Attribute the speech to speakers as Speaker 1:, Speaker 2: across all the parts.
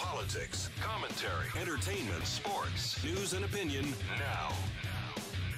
Speaker 1: Politics, commentary, entertainment, sports, news and opinion now.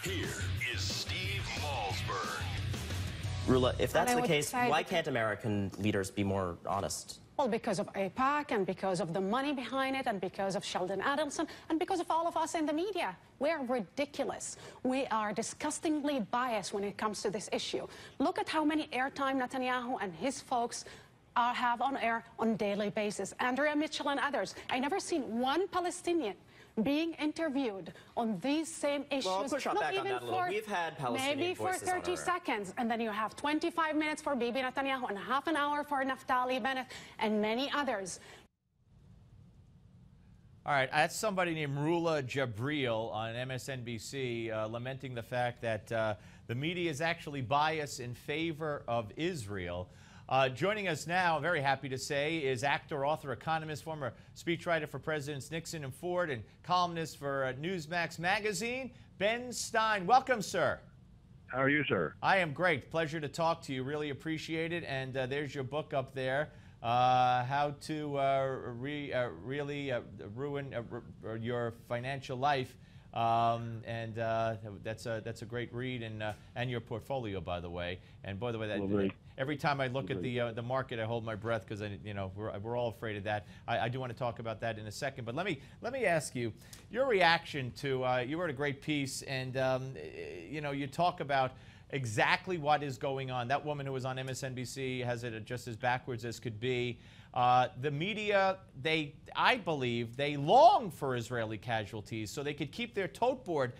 Speaker 1: Here is Steve Malzberg.
Speaker 2: Rula, if that's the case, why can't American leaders be more honest?
Speaker 3: Well, because of AIPAC and because of the money behind it and because of Sheldon Adelson and because of all of us in the media. We're ridiculous. We are disgustingly biased when it comes to this issue. Look at how many airtime Netanyahu and his folks have on air on a daily basis. Andrea Mitchell and others. I never seen one Palestinian being interviewed on these same issues.
Speaker 2: Well, I'll push on back on that a little. We've had Palestinian
Speaker 3: maybe for 30 seconds, and then you have 25 minutes for Bibi Netanyahu and half an hour for Naftali Bennett and many others.
Speaker 4: All right, that's somebody named Rula Jabril on MSNBC lamenting the fact that the media is actually biased in favor of Israel. Joining us now, I'm very happy to say, is actor, author, economist, former speechwriter for Presidents Nixon and Ford, and columnist for Newsmax Magazine, Ben Stein. Welcome, sir.
Speaker 5: How are you, sir?
Speaker 4: I am great. Pleasure to talk to you. Really appreciate it. And there's your book up there, How to Really Ruin Your Financial Life. That's a great read, and your portfolio, by the way. And by the way, every time I look at the market, I hold my breath because we're all afraid of that. I do want to talk about that in a second, but let me ask you your reaction to you wrote a great piece, and you talk about exactly what is going on. That woman who was on MSNBC has it just as backwards as could be. The media, I believe, they long for Israeli casualties so they could keep their tote board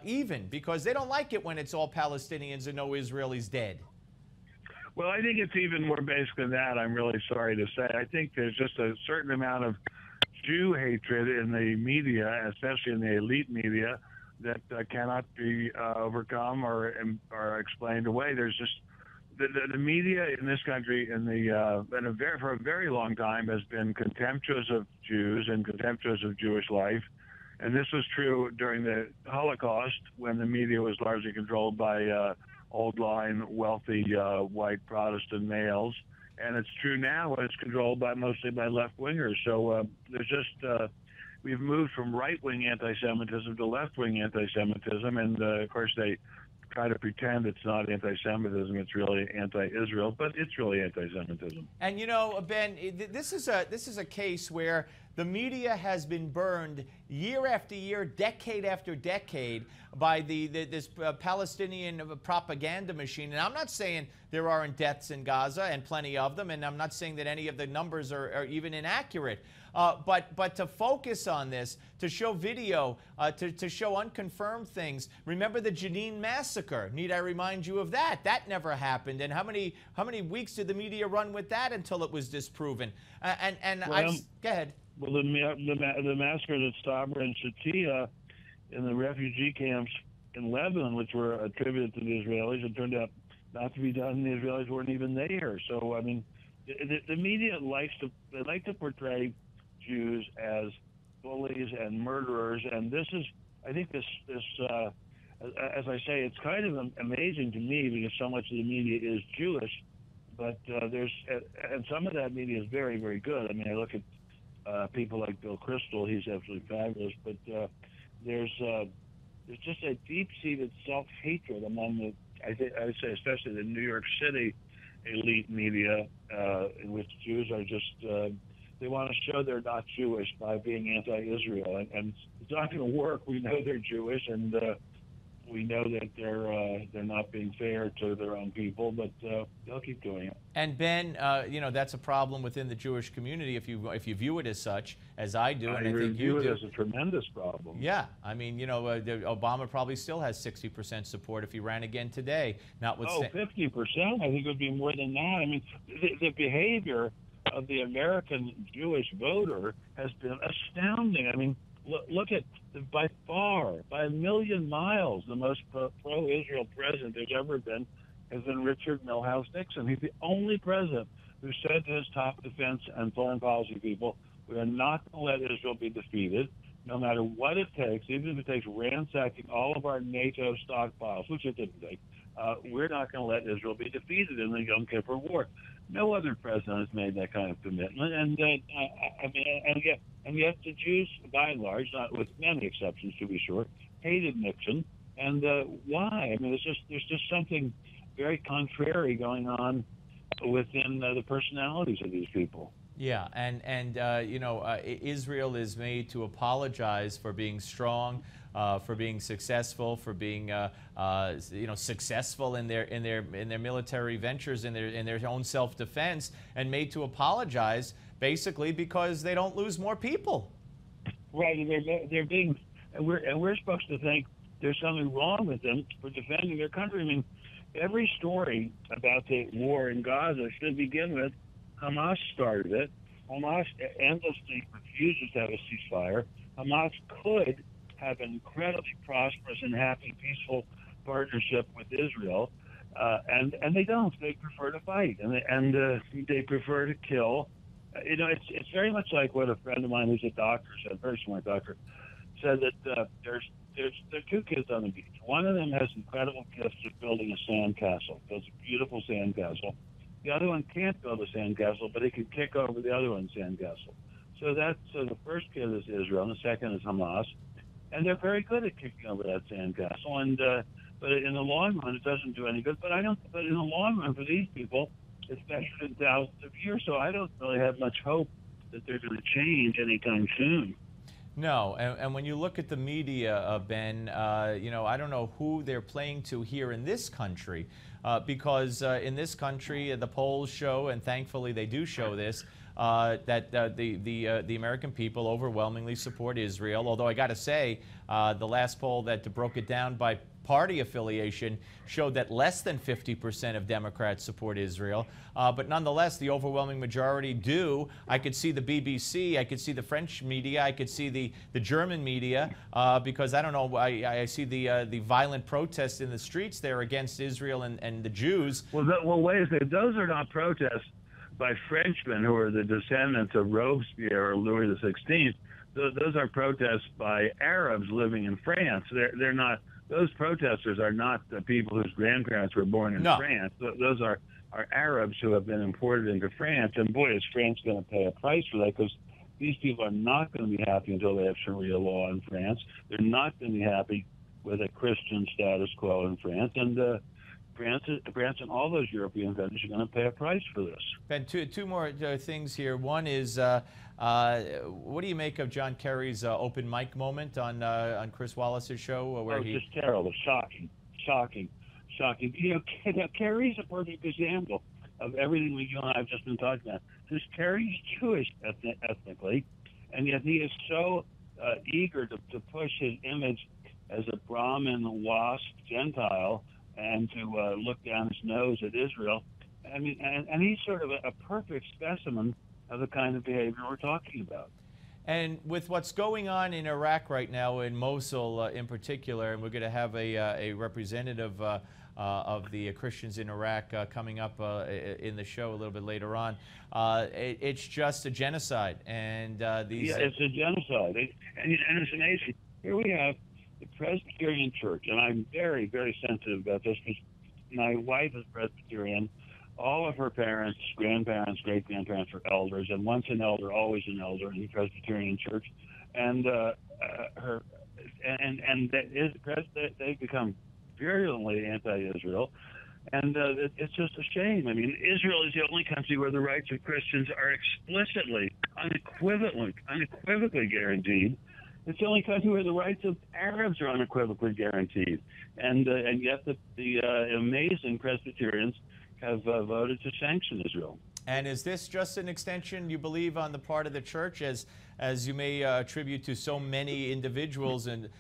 Speaker 4: even, because they don't like it when it's all Palestinians and no Israelis dead.
Speaker 5: Well, I think it's even more basic than that, I'm really sorry to say. I think there's just a certain amount of Jew hatred in the media, especially in the elite media, that cannot be overcome or explained away. There's just the media in this country for a very long time has been contemptuous of Jews and contemptuous of Jewish life. And this was true during the Holocaust, when the media was largely controlled by old line, wealthy white Protestant males. And it's true now when it's controlled mostly by left-wingers. So there's just we've moved from right-wing anti-Semitism to left-wing anti-Semitism, and of course they try to pretend it's not anti-Semitism, it's really anti-Israel, but it's really anti-Semitism.
Speaker 4: And Ben, this is a case where the media has been burned year after year, decade after decade by this Palestinian propaganda machine. And I'm not saying there aren't deaths in Gaza, and plenty of them, and I'm not saying that any of the numbers are even inaccurate. But to focus on this, to show video, to show unconfirmed things. Remember the Jenin massacre? Need I remind you of that? That never happened. And how many weeks did the media run with that until it was disproven? Go ahead.
Speaker 5: Well, the massacre at Sabra and Shatila in the refugee camps in Lebanon, which were attributed to the Israelis, it turned out not to be done. The Israelis weren't even there. So, I mean, the media like to portray Jews as bullies and murderers, and this is, I think this as I say, it's kind of amazing to me because so much of the media is Jewish, but and some of that media is very, very good. I mean, I look at people like Bill Kristol; he's absolutely fabulous. But there's just a deep-seated self-hatred among I would say, especially the New York City elite media, in which Jews are just they want to show they're not Jewish by being anti-Israel, and it's not going to work. We know they're Jewish, and we know that they're not being fair to their own people, but they'll keep doing it.
Speaker 4: And Ben, that's a problem within the Jewish community if you view it as such, as I do, and I think you do.
Speaker 5: It as a tremendous problem.
Speaker 4: Yeah, I mean, Obama probably still has 60% support if he ran again today.
Speaker 5: 50%? I think it would be more than that. I mean, the behavior of the American Jewish voter has been astounding. I mean, look at, by a million miles, the most pro-Israel president there's ever been has been Richard Milhouse Nixon. He's the only president who said to his top defense and foreign policy people, we are not going to let Israel be defeated, no matter what it takes, even if it takes ransacking all of our NATO stockpiles, which it didn't take. We're not going to let Israel be defeated in the Yom Kippur War. No other president has made that kind of commitment, and yet the Jews, by and large, not with many exceptions to be sure, hated Nixon. And why? I mean, there's just something very contrary going on within the personalities of these people.
Speaker 4: Yeah, and Israel is made to apologize for being strong, for being successful, for being successful in their military ventures, in their own self-defense, and made to apologize basically because they don't lose more people.
Speaker 5: Right, and they're being, and we're supposed to think there's something wrong with them for defending their country. I mean, every story about the war in Gaza should begin with Hamas started it. Hamas endlessly refuses to have a ceasefire. Hamas could have an incredibly prosperous and happy, peaceful partnership with Israel, and they don't. They prefer to fight, and they prefer to kill. It's very much like what a friend of mine who's a doctor said, a very smart doctor, said that there are two kids on the beach. One of them has incredible gifts of building a sandcastle. Builds a beautiful sandcastle. The other one can't build a sandcastle, but he can kick over the other one's sandcastle. So the first kid is Israel, and the second is Hamas, and they're very good at kicking over that sandcastle. And but in the long run, it doesn't do any good. But in the long run, for these people, it's measured in thousands of years. So I don't really have much hope that they're going to change anytime soon.
Speaker 4: No, and when you look at the media, Ben, I don't know who they're playing to here in this country, because in this country, the polls show, and thankfully they do show this, that the American people overwhelmingly support Israel. Although I got to say, the last poll that broke it down by party affiliation showed that less than 50% of Democrats support Israel. But nonetheless, the overwhelming majority do. I could see the BBC, I could see the French media, I could see the German media, because I don't know, I see the violent protests in the streets there against Israel and the Jews.
Speaker 5: Well, wait a second. Those are not protests by Frenchmen who are the descendants of Robespierre or Louis XVI. Those are protests by Arabs living in France. They're not. Those protesters are not the people whose grandparents were born in France. Those are Arabs who have been imported into France. And boy, is France going to pay a price for that, because these people are not going to be happy until they have Sharia law in France. They're not going to be happy with a Christian status quo in France. And France and all those European countries are going to pay a price for this.
Speaker 4: Ben, two more things here. One is, what do you make of John Kerry's open mic moment on Chris Wallace's show? Where
Speaker 5: it's just terrible, shocking. Kerry's a perfect example of everything you and I have just been talking about. Because Kerry's Jewish ethnically, and yet he is so eager to push his image as a Brahmin, wasp, Gentile, and to look down his nose at Israel. I mean, and he's sort of a perfect specimen of the kind of behavior we're talking about.
Speaker 4: And with what's going on in Iraq right now, in Mosul in particular, and we're going to have a representative of the Christians in Iraq coming up in the show a little bit later on, it's just a genocide. And these...
Speaker 5: Yeah, it's a genocide. And it's amazing. Here we have the Presbyterian Church, and I'm very, very sensitive about this because my wife is Presbyterian. All of her parents, grandparents, great-grandparents were elders, and once an elder, always an elder in the Presbyterian Church. And they've become virulently anti-Israel, and it's just a shame. I mean, Israel is the only country where the rights of Christians are explicitly, unequivocally guaranteed. It's the only country where the rights of Arabs are unequivocally guaranteed, and yet the amazing Presbyterians have voted to sanction Israel.
Speaker 4: And is this just an extension, you believe, on the part of the church, as you may attribute to so many individuals, and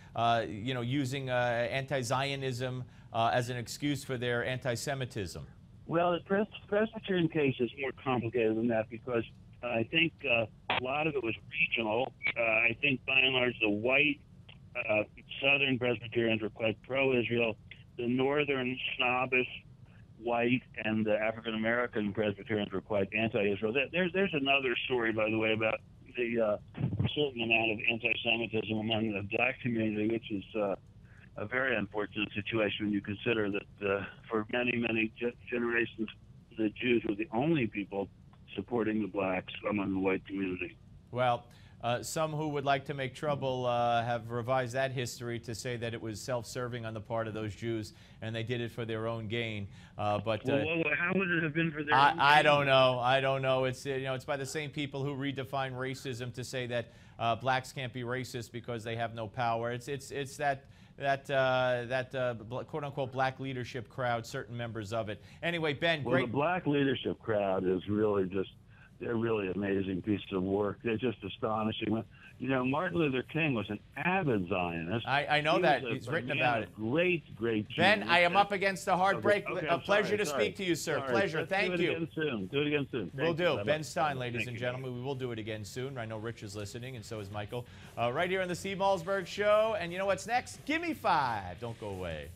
Speaker 4: using anti-Zionism as an excuse for their anti-Semitism? Well,
Speaker 5: the Presbyterian case is more complicated than that, because I think a lot of it was regional. I think by and large the white Southern Presbyterians were quite pro-Israel. The northern snobbish white and the African-American Presbyterians were quite anti-Israel. There's another story, by the way, about the certain amount of anti-Semitism among the black community, which is a very unfortunate situation when you consider that for many, many generations, the Jews were the only people supporting the blacks among the white community.
Speaker 4: Well, some who would like to make trouble have revised that history to say that it was self-serving on the part of those Jews, and they did it for their own gain. But
Speaker 5: well, how would it have been for their own gain?
Speaker 4: I don't know. I don't know. It's it's by the same people who redefine racism to say that blacks can't be racist because they have no power. It's that quote-unquote black leadership crowd, certain members of it. Anyway, Ben,
Speaker 5: well, the black leadership crowd is really they're really amazing pieces of work. They're just astonishing. You know, Martin Luther King was an avid Zionist.
Speaker 4: I know that. He's written about it.
Speaker 5: Great
Speaker 4: Ben, I am up against a hard break.
Speaker 5: Okay,
Speaker 4: a pleasure to speak to you, sir.
Speaker 5: Sorry.
Speaker 4: Pleasure.
Speaker 5: Let's
Speaker 4: Thank you.
Speaker 5: Do it again soon.
Speaker 4: We'll do. Ben Stein, ladies and gentlemen. We will do it again soon. I know Rich is listening, and so is Michael. Right here on the Steve Malzberg Show. And you know what's next? Give me 5. Don't go away.